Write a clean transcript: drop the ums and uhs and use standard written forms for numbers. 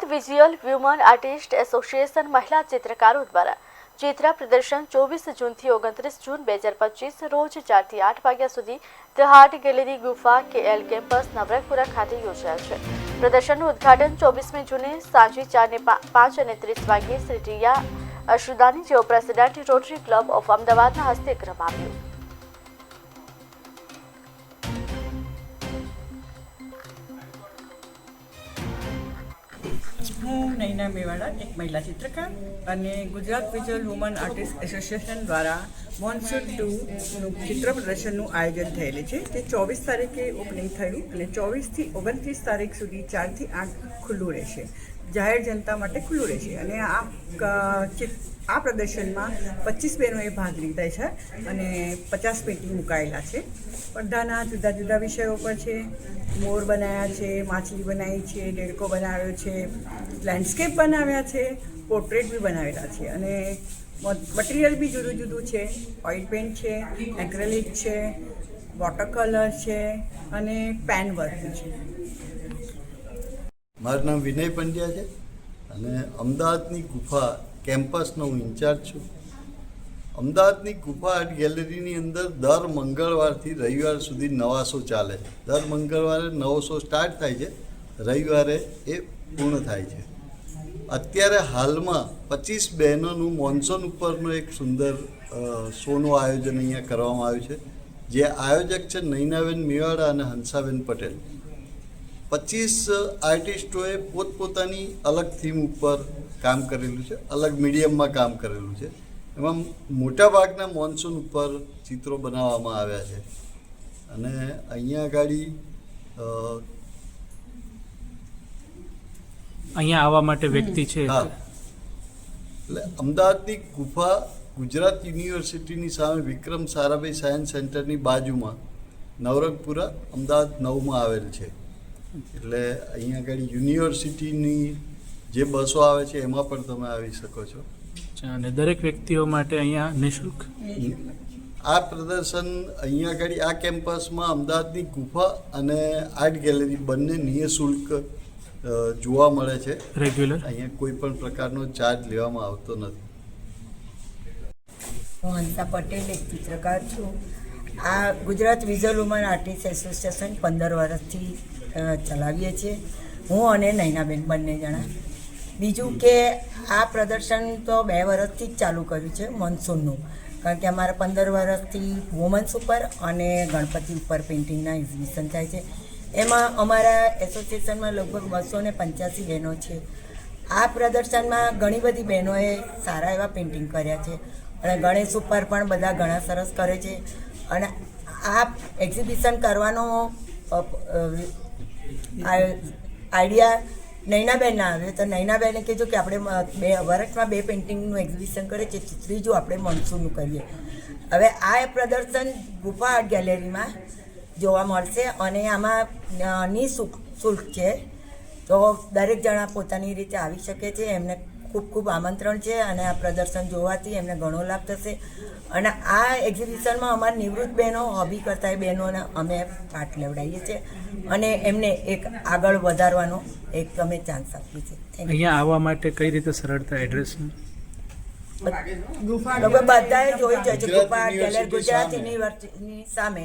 Gujarat visual વ્યુમન artist association મહિલા ચિત્રકારો દ્વારા ચિત્ર પ્રદર્શન 24 જૂનથી 29 જૂન 2025 રોજ 4 થી 8 વાગ્યા સુધી ધ હાર્ટ ગેલેરી ગુફા KL કેમ્પસ નવરંગપુરા ખાતે યોજાય છે। પ્રદર્શનનું ઉદ્ઘાટન 24મી જૂને સાંજે 4:05:30 વાગ્યે શ્રી રિયા અશુદાની જેઓ પ્રેસિડેન્ટ રોટરી ક્લબ ઓફ અમદાવાદના હસ્તે કરવામાં આવ્યું। હું નૈના મેવાડા એક મહિલા ચિત્રકાર અને Gujarat visual woman artist association દ્વારા મોનસૂન 2નું ચિત્ર પ્રદર્શનનું આયોજન થયેલું છે। તે 24 તારીખે ઓપનિંગ થયું અને 24 થી 29 તારીખ સુધી 4 થી 8 ખુલ્લું રહેશે, જાહેર જનતા માટે ખુલ્લું રહેશે। અને આ પ્રદર્શનમાં 25 બહેનોએ ભાગ લીધા છે અને 50 પેઇન્ટિંગ મુકાયેલા છે। પડદાના જુદા જુદા વિષયો પર છે, મોર બનાવ્યા છે, માછલી બનાવી છે, દેડકો બનાવ્યો છે, લેન્ડસ્કેપ બનાવ્યા છે, પોર્ટ્રેટ બી બનાવેલા છે અને મટીરિયલ બી જુદું જુદું છે। ઓઇલ પેન્ટ છે, એક્રેલિક છે, વોટર કલર છે અને પેન વર્ક છે। મારું નામ વિનય પંડ્યા છે અને અમદાવાદની ગુફા કેમ્પસનો હું ઇન્ચાર્જ છું। અમદાવાદની ગુફા આર્ટ ગેલેરીની અંદર દર મંગળવારથી રવિવાર સુધી નવા શો ચાલે છે। દર મંગળવારે નવો શો સ્ટાર્ટ થાય છે, રવિવારે એ પૂર્ણ થાય છે। અત્યારે હાલમાં 25 બહેનોનું મોન્સૂન ઉપરનું એક સુંદર શોનું આયોજન અહીંયા કરવામાં આવ્યું છે, જે આયોજક છે નૈનાબેન મેવાડા અને હંસાબેન પટેલ। 25 આર્ટિસ્ટોએ પોતપોતાની અલગ થીમ ઉપર કામ કરેલું છે, અલગ મીડિયમમાં કામ કરેલું છે। એમાં મોટાભાગના મોન્સૂન ઉપર ચિત્રો બનાવવામાં આવ્યા છે અને અહીંયા આવવા માટે વ્યક્તિ છે। હા, એટલે અમદાવાદની ગુફા ગુજરાત યુનિવર્સિટીની સામે વિક્રમ સારાભાઈ સાયન્સ સેન્ટરની બાજુમાં નવરંગપુરા અમદાવાદ 9માં આવેલ છે। એટલે અહીંયા આગળ યુનિવર્સિટીની જે બસો આવે છે એમાં પણ તમે આવી શકો છો અને દરેક વ્યક્તિઓ માટે અહીંયા નિઃશુલ્ક આ પ્રદર્શન અહીંયા આગળ આ કેમ્પસમાં અમદાવાદની ગુફા અને આર્ટ ગેલેરી બંને નિઃશુલ્ક જોવા મળે છે। રેગ્યુલર અહીંયા કોઈ પણ પ્રકારનો ચાર્જ લેવામાં આવતો નથી। હું હંસા પટેલ એક ચિત્રકાર છું। આ Gujarat visual woman artist association 15 વર્ષથી ચલાવીએ છીએ, હું અને નૈનાબેન બંને જણા। બીજું કે આ પ્રદર્શન તો 2 વર્ષથી જ ચાલુ કર્યું છે મોન્સૂનનું, કારણ કે અમારા 15 વર્ષથી વુમન્સ ઉપર અને ગણપતિ ઉપર પેઇન્ટિંગના એક્ઝિબિશન થાય છે। એમાં અમારા એસોસિએશનમાં લગભગ 285 બહેનો છે। આ પ્રદર્શનમાં ઘણી બધી બહેનોએ સારા એવા પેઇન્ટિંગ કર્યા છે અને ગણેશ ઉપર પણ બધા ઘણા સરસ કરે છે। અને આ એક્ઝિબિશન કરવાનો આઈડિયા નૈનાબેનના આવ્યો, તો નૈનાબેને કીધું કે આપણે વર્ષમાં 2 પેઇન્ટિંગનું એક્ઝિબિશન કરીએ છીએ, ત્રીજું આપણે મોન્સૂનનું કરીએ। હવે આ પ્રદર્શન ગુફા આર્ટ ગેલેરીમાં જોવા મળશે અને આમાં નિઃશુલ્ક છે, તો દરેક જણા પોતાની રીતે આવી શકે છે। એમને ખૂબ ખૂબ આમંત્રણ છે અને આ પ્રદર્શન જોવાથી એમને ઘણો લાભ થશે। અને આ એક્ઝિબિશનમાં અમારી નિવૃત્ત બહેનો, હોબી કરતા બહેનોને અમે પાઠ લેવડાવીએ છીએ અને એમને એક આગળ વધારવાનો એક અમે ચાન્સ આપીએ છીએ। અહીંયા આવવા માટે કઈ રીતે સરળતા એડ્રેસ બધાએ જોઈ જાય છે, ગુફા ગેલેરી ગુજરાત યુનિવર્સિટીની સામે